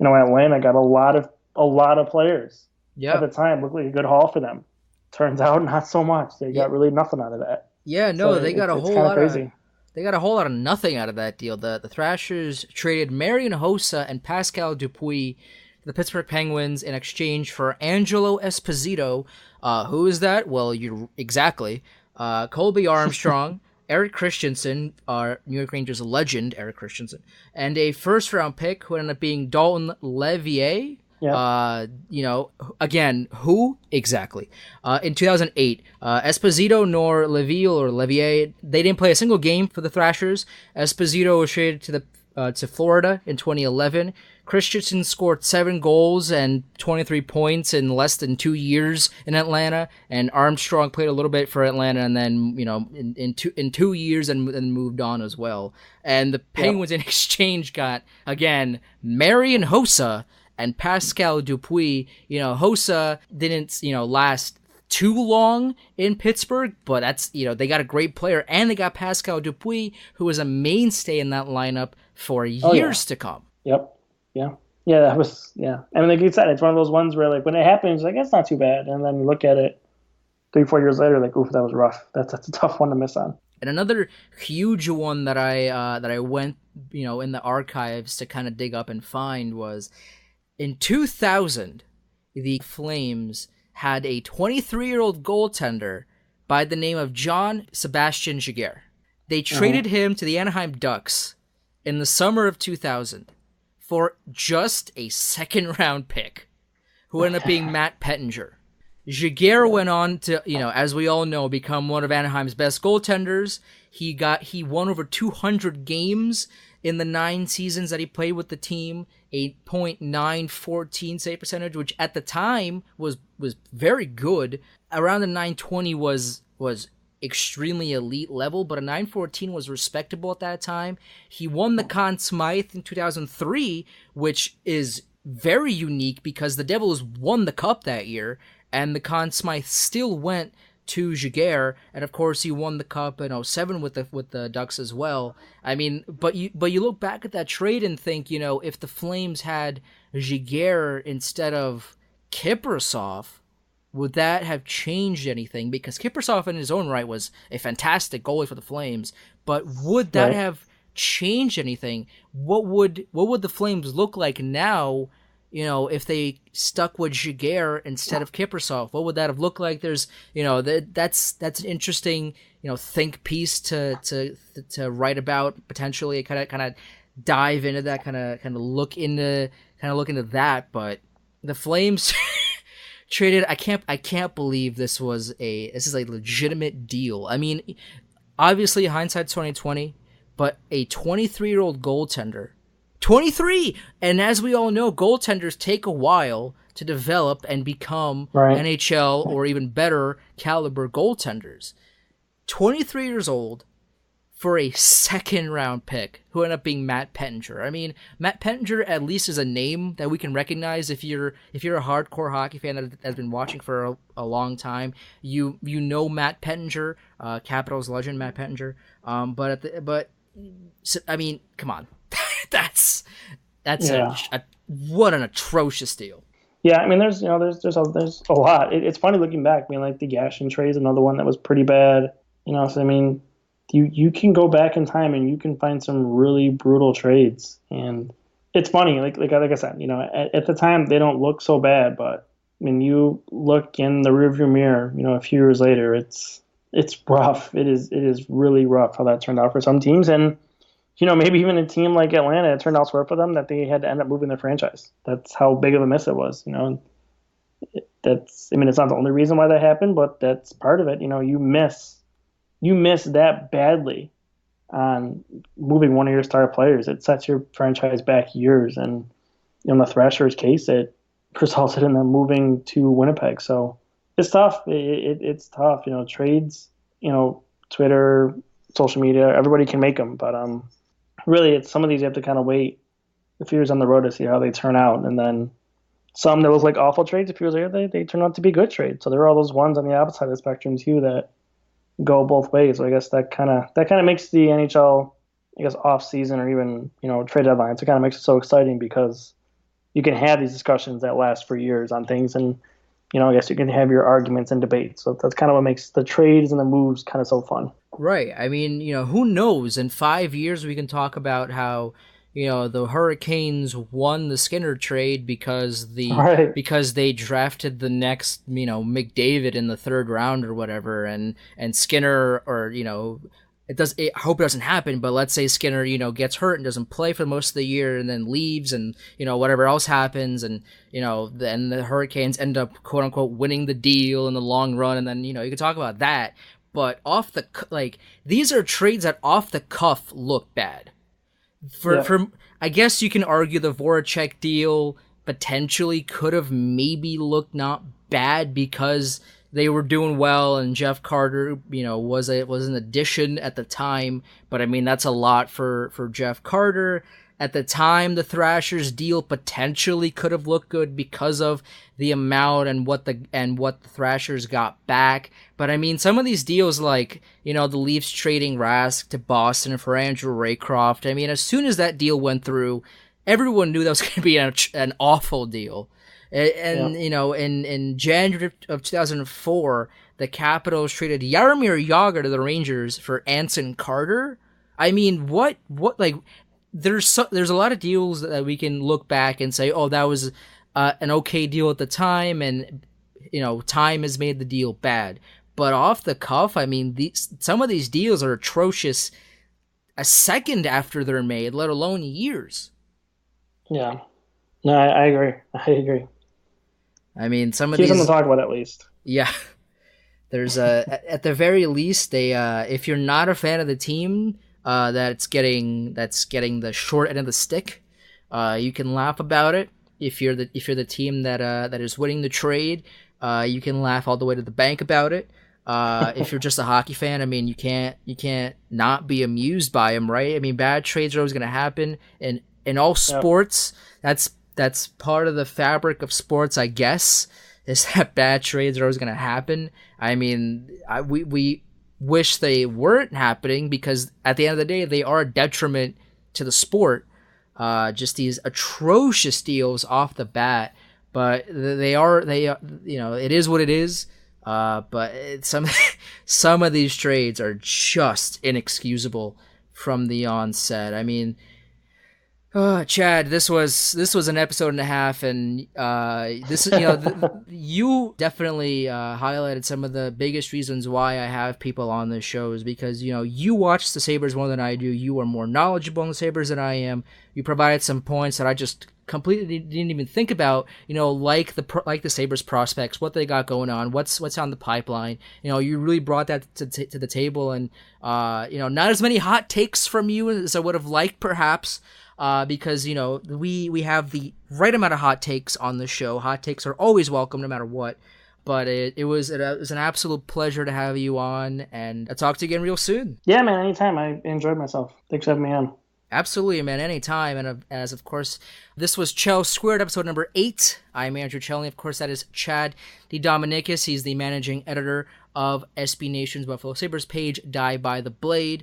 Atlanta got a lot of players at the time. Looked like a good haul for them. Turns out not so much. They got really nothing out of that. Yeah, no, so they got a whole lot crazy. They got a whole lot of nothing out of that deal. The Thrashers traded Marian Hossa and Pascal Dupuis to the Pittsburgh Penguins in exchange for Angelo Esposito. Who is that? Well, exactly. Colby Armstrong, Eric Christensen, our New York Rangers legend, Eric Christensen, and a first-round pick who ended up being Dalton Levier. Yeah. Again, who exactly? In 2008, Esposito nor Levier, they didn't play a single game for the Thrashers. Esposito was traded to Florida in 2011. Christensen scored 7 goals and 23 points in less than 2 years in Atlanta, and Armstrong played a little bit for Atlanta, and then in 2 years and moved on as well. And the Penguins in exchange got again Marian Hossa and Pascal Dupuis. Hossa didn't last too long in Pittsburgh, but that's they got a great player, and they got Pascal Dupuis, who was a mainstay in that lineup for years to come. Yep. Yeah, that was, I mean, like you said, it's one of those ones where, like, when it happens, like, it's not too bad. And then you look at it 3-4 years later, like, oof, that was rough. That's a tough one to miss on. And another huge one that I went, in the archives to kind of dig up and find was in 2000, the Flames had a 23-year-old goaltender by the name of John Sebastian Giguère. They traded him to the Anaheim Ducks in the summer of 2000 for just a second-round pick, who ended up being Matt Pettinger. Giguère went on to, as we all know, become one of Anaheim's best goaltenders. He won over 200 games in the 9 seasons that he played with the team, a .914 save percentage, which at the time was very good. Around the 920 was extremely elite level, but a 914 was respectable at that time. He won the Conn Smythe in 2003, which is very unique because the Devils won the Cup that year, and the Conn Smythe still went to Giguère, and of course he won the Cup in 2007 with the Ducks as well. I mean, but you look back at that trade and think, if the Flames had Giguère instead of Kiprusoff, would that have changed anything? Because Kiprusoff in his own right was a fantastic goalie for the Flames, but would that have changed anything? What would the Flames look like now? If they stuck with Giguère instead of Kiprusoff, what would that have looked like? There's, that's an interesting, think piece to write about potentially. Kind of dive into that, kind of look into that. But the Flames traded. I can't believe this is a legitimate deal. I mean, obviously hindsight's 2020, but a 23-year-old goaltender. 23! And as we all know, goaltenders take a while to develop and become NHL or even better caliber goaltenders. 23 years old for a second-round pick who ended up being Matt Pettinger. I mean, Matt Pettinger at least is a name that we can recognize if you're a hardcore hockey fan that has been watching for a long time. You know Matt Pettinger, Capitals legend Matt Pettinger. I mean, come on. That's what an atrocious deal. Yeah, I mean, there's a lot. It's funny looking back. I mean, like the Gashin trade is another one that was pretty bad. So I mean, you can go back in time and you can find some really brutal trades. And it's funny, like I said, at the time they don't look so bad, but when you look in the rearview mirror, a few years later, it's rough. It is really rough how that turned out for some teams. And maybe even a team like Atlanta, it turned out so well for them that they had to end up moving their franchise. That's how big of a miss it was. It's not the only reason why that happened, but that's part of it. You miss that badly on moving one of your star players. It sets your franchise back years. And in the Thrashers' case, it resulted in them moving to Winnipeg. So it's tough. It's tough. Trades, Twitter, social media, everybody can make them, but really, it's some of these you have to kind of wait a few years on the road to see how they turn out. And then some that look like awful trades, a few years later, they turn out to be good trades. So there are all those ones on the opposite side of the spectrum, too, that go both ways. So I guess that kind of makes the NHL, off season or even, trade deadlines. It kind of makes it so exciting because you can have these discussions that last for years on things. And, I guess you can have your arguments and debates. So that's kind of what makes the trades and the moves kind of so fun. Right. I mean, who knows? In 5 years, we can talk about how, the Hurricanes won the Skinner trade because they drafted the next, McDavid in the 3rd round or whatever, and Skinner, or I hope it doesn't happen, but let's say Skinner, gets hurt and doesn't play for most of the year and then leaves, and whatever else happens, and then the Hurricanes end up quote unquote winning the deal in the long run, and then you can talk about that. But these are trades that off the cuff look bad. For I guess you can argue the Voracek deal potentially could have maybe looked not bad because they were doing well and Jeff Carter, was an addition at the time. But I mean, that's a lot for Jeff Carter. At the time, the Thrashers deal potentially could have looked good because of the amount and what the Thrashers got back. But I mean, some of these deals, like the Leafs trading Rask to Boston for Andrew Raycroft. I mean, as soon as that deal went through, everyone knew that was going to be an awful deal. And in January of 2004, the Capitals traded Jaromir Jagr to the Rangers for Anson Carter. I mean, what there's a lot of deals that we can look back and say, oh, that was an okay deal at the time, and time has made the deal bad. But off the cuff, I mean, some of these deals are atrocious a second after they're made, let alone years. Yeah. No, I agree. I agree. I mean, some of Keep these... something to talk about at least. Yeah. There's at the very least, if you're not a fan of the team that's getting the short end of the stick, you can laugh about it. If you're the team that is winning the trade, you can laugh all the way to the bank about it. If you're just a hockey fan, I mean, you can't not be amused by them, right? I mean, bad trades are always going to happen in all sports. Yep. That's part of the fabric of sports, I guess, is that bad trades are always going to happen. I mean, we wish they weren't happening, because at the end of the day, they are a detriment to the sport. Just these atrocious deals off the bat, but they are, it is what it is. But some of these trades are just inexcusable from the onset. I mean, Chad, this was an episode and a half, and this you definitely highlighted some of the biggest reasons why I have people on this show, is because you watch the Sabres more than I do. You are more knowledgeable on the Sabres than I am. You provided some points that I just completely didn't even think about, like the Sabres prospects, what they got going on, what's on the pipeline. You really brought that to the table, and not as many hot takes from you as I would have liked, perhaps. Because we have the right amount of hot takes on the show. Hot takes are always welcome, no matter what. But it was an absolute pleasure to have you on, and I'll talk to you again real soon. Yeah, man, anytime. I enjoyed myself. Thanks for having me on. Absolutely, man, anytime. And as of course, this was Chel Squared, episode number 8. I'm Andrew Chelney. Of course, that is Chad DeDominicis. He's the managing editor of SB Nation's Buffalo Sabres page, Die by the Blade.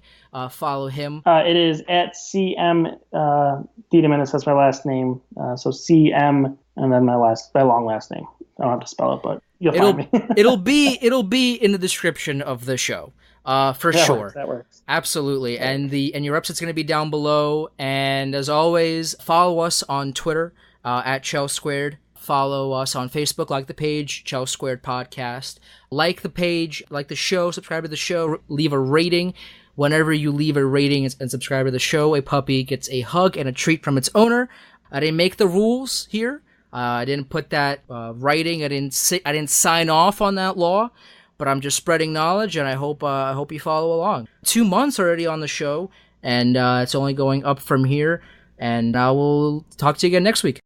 Follow him. It is at CM DeDominicis. That's my last name. So CM and then my long last name. I don't have to spell it, but you'll find me. it'll be in the description of the show. For sure. That works. Absolutely. And your website's going to be down below. And as always, follow us on Twitter at Chel Squared. Follow us on Facebook, like the page, Chel Squared Podcast. Like the page, like the show, subscribe to the show, leave a rating. Whenever you leave a rating and subscribe to the show, a puppy gets a hug and a treat from its owner. I didn't make the rules here. I didn't put that writing. I didn't sign off on that law. But I'm just spreading knowledge, and I hope you follow along. 2 months already on the show, and it's only going up from here. And I will talk to you again next week.